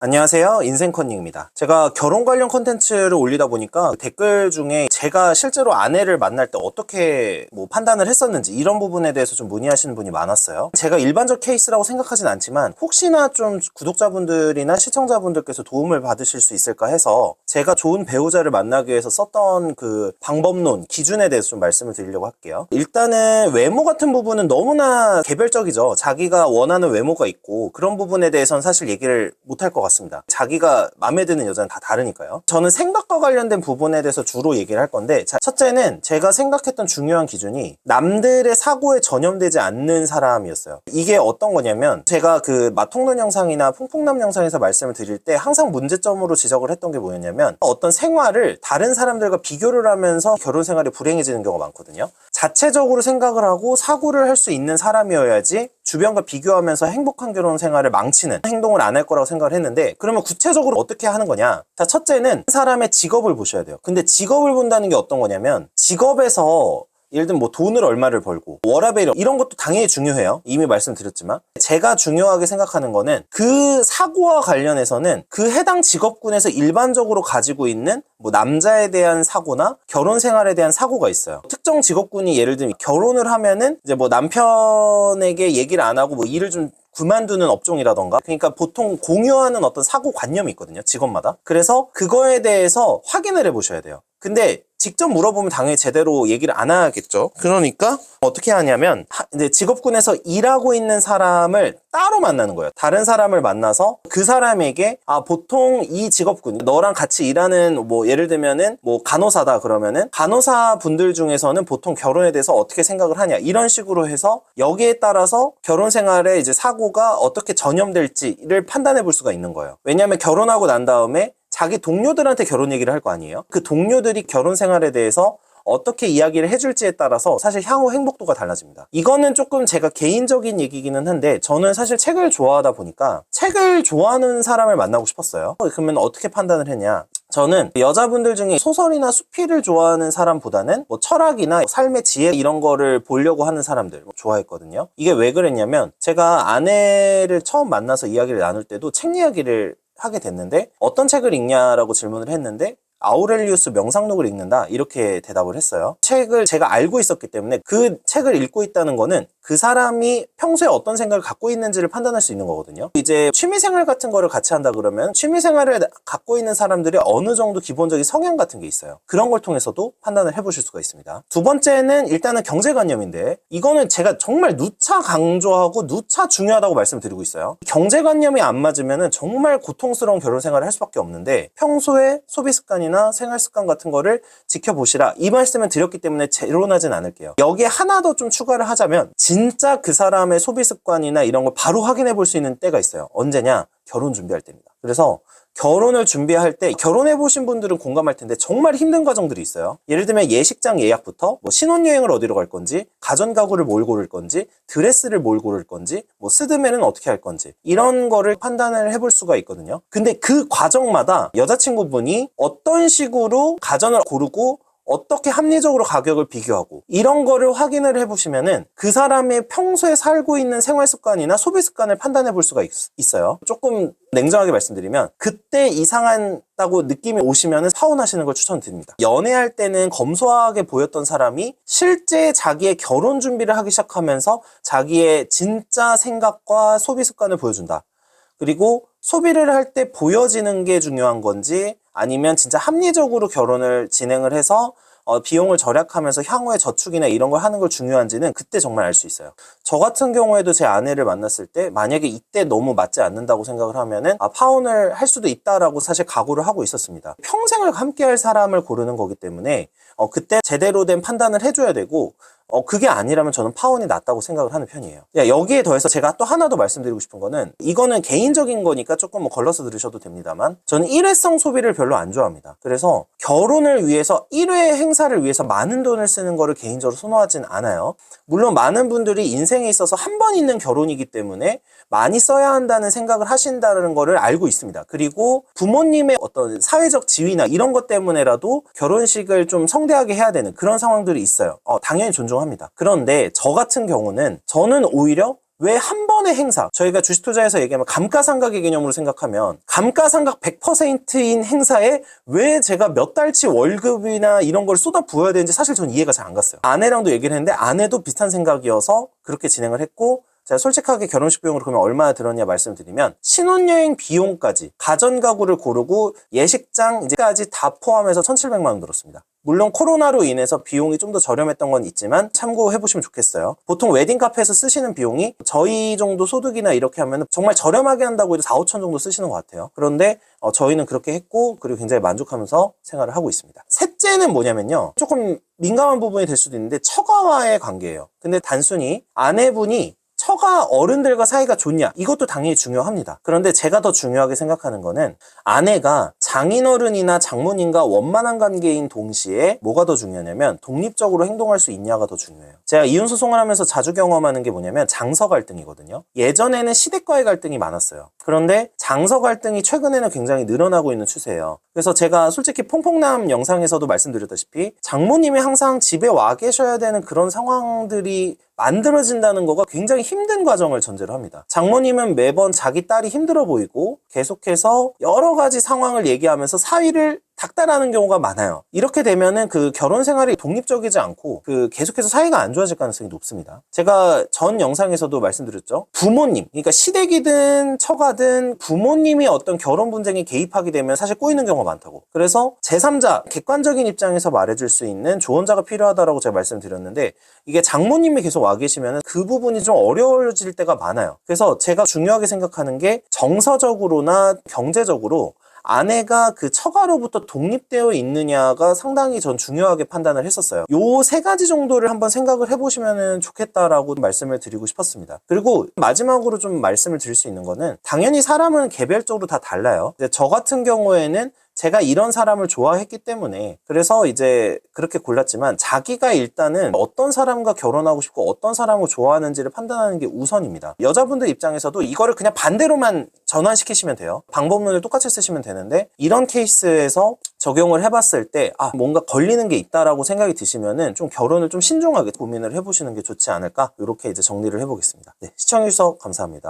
안녕하세요, 인생컨닝입니다. 제가 결혼 관련 콘텐츠를 올리다 보니까 댓글 중에 제가 실제로 아내를 만날 때 어떻게 판단을 했었는지 이런 부분에 대해서 좀 문의하시는 분이 많았어요. 제가 일반적 케이스라고 생각하진 않지만 혹시나 좀 구독자분들이나 시청자분들께서 도움을 받으실 수 있을까 해서 제가 좋은 배우자를 만나기 위해서 썼던 그 방법론, 기준에 대해서 좀 말씀을 드리려고 할게요. 일단은 외모 같은 부분은 너무나 개별적이죠. 자기가 원하는 외모가 있고 그런 부분에 대해서는 사실 얘기를 못할 것 같습니다. 자기가 마음에 드는 여자는 다 다르니까요. 저는 생각과 관련된 부분에 대해서 주로 얘기를 할 건데, 첫째는 제가 생각했던 중요한 기준이 남들의 사고에 전염되지 않는 사람이었어요. 이게 어떤 거냐면, 제가 그 마통론 영상이나 풍풍남 영상에서 말씀을 드릴 때 항상 문제점으로 지적을 했던 게 뭐였냐면, 어떤 생활을 다른 사람들과 비교를 하면서 결혼 생활이 불행해지는 경우가 많거든요. 자체적으로 생각을 하고 사고를 할 수 있는 사람이어야지 주변과 비교하면서 행복한 결혼 생활을 망치는 행동을 안 할 거라고 생각을 했는데, 그러면 구체적으로 어떻게 하는 거냐? 자, 첫째는 사람의 직업을 보셔야 돼요. 근데 직업을 본다는 게 어떤 거냐면, 직업에서 예를 들면 돈을 얼마를 벌고 워라밸 이런 것도 당연히 중요해요. 이미 말씀드렸지만 제가 중요하게 생각하는 거는 그 사고와 관련해서는 그 해당 직업군에서 일반적으로 가지고 있는 남자에 대한 사고나 결혼 생활에 대한 사고가 있어요. 특정 직업군이 예를 들면 결혼을 하면은 이제 남편에게 얘기를 안 하고 일을 좀 그만두는 업종이라던가, 그러니까 보통 공유하는 어떤 사고관념이 있거든요, 직업마다. 그래서 그거에 대해서 확인을 해보셔야 돼요. 근데 직접 물어보면 당연히 제대로 얘기를 안 하겠죠. 그러니까 어떻게 하냐면 이제 직업군에서 일하고 있는 사람을 따로 만나는 거예요. 다른 사람을 만나서 그 사람에게 보통 이 직업군, 너랑 같이 일하는 예를 들면은 간호사다 그러면은 간호사 분들 중에서는 보통 결혼에 대해서 어떻게 생각을 하냐, 이런 식으로 해서 여기에 따라서 결혼 생활에 이제 사고가 어떻게 전염될지를 판단해 볼 수가 있는 거예요. 왜냐하면 결혼하고 난 다음에 자기 동료들한테 결혼 얘기를 할 거 아니에요. 그 동료들이 결혼 생활에 대해서 어떻게 이야기를 해줄지에 따라서 사실 향후 행복도가 달라집니다. 이거는 조금 제가 개인적인 얘기기는 한데, 저는 사실 책을 좋아하다 보니까 책을 좋아하는 사람을 만나고 싶었어요. 그러면 어떻게 판단을 했냐? 저는 여자분들 중에 소설이나 수필을 좋아하는 사람보다는 철학이나 삶의 지혜 이런 거를 보려고 하는 사람들 좋아했거든요. 이게 왜 그랬냐면, 제가 아내를 처음 만나서 이야기를 나눌 때도 책 이야기를 하게 됐는데, 어떤 책을 읽냐라고 질문을 했는데 아우렐리우스 명상록을 읽는다, 이렇게 대답을 했어요. 책을 제가 알고 있었기 때문에 그 책을 읽고 있다는 거는 그 사람이 평소에 어떤 생각을 갖고 있는지를 판단할 수 있는 거거든요. 이제 취미생활 같은 거를 같이 한다 그러면 취미생활을 갖고 있는 사람들이 어느 정도 기본적인 성향 같은 게 있어요. 그런 걸 통해서도 판단을 해보실 수가 있습니다. 두 번째는 일단은 경제관념인데, 이거는 제가 정말 누차 강조하고 누차 중요하다고 말씀드리고 있어요. 경제관념이 안 맞으면 정말 고통스러운 결혼생활을 할 수밖에 없는데, 평소에 소비습관이나 생활습관 같은 거를 지켜보시라, 이 말씀을 드렸기 때문에 재론하진 않을게요. 여기에 하나 더 좀 추가를 하자면, 진짜 그 사람의 소비습관이나 이런 걸 바로 확인해 볼 수 있는 때가 있어요. 언제냐? 결혼 준비할 때입니다. 그래서 결혼을 준비할 때, 결혼해 보신 분들은 공감할 텐데 정말 힘든 과정들이 있어요. 예를 들면 예식장 예약부터 신혼여행을 어디로 갈 건지, 가전가구를 뭘 고를 건지, 드레스를 뭘 고를 건지, 스드메는 어떻게 할 건지, 이런 거를 판단을 해볼 수가 있거든요. 근데 그 과정마다 여자친구분이 어떤 식으로 가전을 고르고 어떻게 합리적으로 가격을 비교하고 이런 거를 확인을 해보시면은 그 사람의 평소에 살고 있는 생활 습관이나 소비 습관을 판단해 볼 수가 있어요. 조금 냉정하게 말씀드리면, 그때 이상하다고 느낌이 오시면은 파혼하시는 걸 추천드립니다. 연애할 때는 검소하게 보였던 사람이 실제 자기의 결혼 준비를 하기 시작하면서 자기의 진짜 생각과 소비 습관을 보여준다. 그리고 소비를 할 때 보여지는 게 중요한 건지, 아니면 진짜 합리적으로 결혼을 진행을 해서 비용을 절약하면서 향후에 저축이나 이런 걸 하는 걸 중요한지는 그때 정말 알 수 있어요. 저 같은 경우에도 제 아내를 만났을 때 만약에 이때 너무 맞지 않는다고 생각을 하면은 파혼을 할 수도 있다라고 사실 각오를 하고 있었습니다. 평생을 함께 할 사람을 고르는 거기 때문에 그때 제대로 된 판단을 해줘야 되고, 그게 아니라면 저는 파혼이 낫다고 생각을 하는 편이에요. 여기에 더해서 제가 또 하나 더 말씀드리고 싶은 거는, 이거는 개인적인 거니까 조금 걸러서 들으셔도 됩니다만, 저는 일회성 소비를 별로 안 좋아합니다. 그래서 결혼을 위해서 1회 행사를 위해서 많은 돈을 쓰는 거를 개인적으로 선호하진 않아요. 물론 많은 분들이 인생에 있어서 한 번 있는 결혼이기 때문에 많이 써야 한다는 생각을 하신다는 거를 알고 있습니다. 그리고 부모님의 어떤 사회적 지위나 이런 것 때문에라도 결혼식을 좀 성대하게 해야 되는 그런 상황들이 있어요. 당연히 존중합니다. 그런데 저 같은 경우는, 저는 오히려 왜 한 번의 행사, 저희가 주식 투자에서 얘기하면 감가상각의 개념으로 생각하면 감가상각 100%인 행사에 왜 제가 몇 달치 월급이나 이런 걸 쏟아 부어야 되는지 사실 전 이해가 잘 안 갔어요. 아내랑도 얘기를 했는데 아내도 비슷한 생각이어서 그렇게 진행을 했고, 제가 솔직하게 결혼식 비용으로 그러면 얼마나 들었냐 말씀드리면 신혼여행 비용까지 가전가구를 고르고 예식장 이제까지 다 포함해서 1,700만 원 들었습니다. 물론 코로나로 인해서 비용이 좀 더 저렴했던 건 있지만 참고해 보시면 좋겠어요. 보통 웨딩 카페에서 쓰시는 비용이 저희 정도 소득이나 이렇게 하면 정말 저렴하게 한다고 해도 4, 5천 정도 쓰시는 것 같아요. 그런데 저희는 그렇게 했고, 그리고 굉장히 만족하면서 생활을 하고 있습니다. 셋째는 뭐냐면요, 조금 민감한 부분이 될 수도 있는데 처가와의 관계예요. 근데 단순히 아내분이 처가 어른들과 사이가 좋냐, 이것도 당연히 중요합니다. 그런데 제가 더 중요하게 생각하는 거는 아내가 장인어른이나 장모님과 원만한 관계인 동시에 뭐가 더 중요하냐면 독립적으로 행동할 수 있냐가 더 중요해요. 제가 이혼소송을 하면서 자주 경험하는 게 뭐냐면 장서 갈등이거든요. 예전에는 시댁과의 갈등이 많았어요. 그런데 장서 갈등이 최근에는 굉장히 늘어나고 있는 추세예요. 그래서 제가 솔직히 퐁퐁남 영상에서도 말씀드렸다시피 장모님이 항상 집에 와 계셔야 되는 그런 상황들이 만들어진다는 거가 굉장히 힘든 과정을 전제로 합니다. 장모님은 매번 자기 딸이 힘들어 보이고 계속해서 여러 가지 상황을 얘기하면서 사위를 닥달하는 경우가 많아요. 이렇게 되면은 그 결혼 생활이 독립적이지 않고 계속해서 사이가 안 좋아질 가능성이 높습니다. 제가 전 영상에서도 말씀드렸죠. 부모님, 그러니까 시댁이든 처가든 부모님이 어떤 결혼 분쟁에 개입하게 되면 사실 꼬이는 경우가 많다고. 그래서 제3자, 객관적인 입장에서 말해줄 수 있는 조언자가 필요하다라고 제가 말씀드렸는데, 이게 장모님이 계속 와 계시면 그 부분이 좀 어려워질 때가 많아요. 그래서 제가 중요하게 생각하는 게 정서적으로나 경제적으로 아내가 그 처가로부터 독립되어 있느냐가 상당히 전 중요하게 판단을 했었어요. 요 세 가지 정도를 한번 생각을 해보시면 좋겠다라고 말씀을 드리고 싶었습니다. 그리고 마지막으로 좀 말씀을 드릴 수 있는 거는, 당연히 사람은 개별적으로 다 달라요. 근데 저 같은 경우에는 제가 이런 사람을 좋아했기 때문에 그래서 이제 그렇게 골랐지만, 자기가 일단은 어떤 사람과 결혼하고 싶고 어떤 사람을 좋아하는지를 판단하는 게 우선입니다. 여자분들 입장에서도 이거를 그냥 반대로만 전환시키시면 돼요. 방법론을 똑같이 쓰시면 되는데, 이런 케이스에서 적용을 해봤을 때 뭔가 걸리는 게 있다라고 생각이 드시면은 좀 결혼을 좀 신중하게 고민을 해보시는 게 좋지 않을까, 이렇게 이제 정리를 해보겠습니다. 네, 시청해주셔서 감사합니다.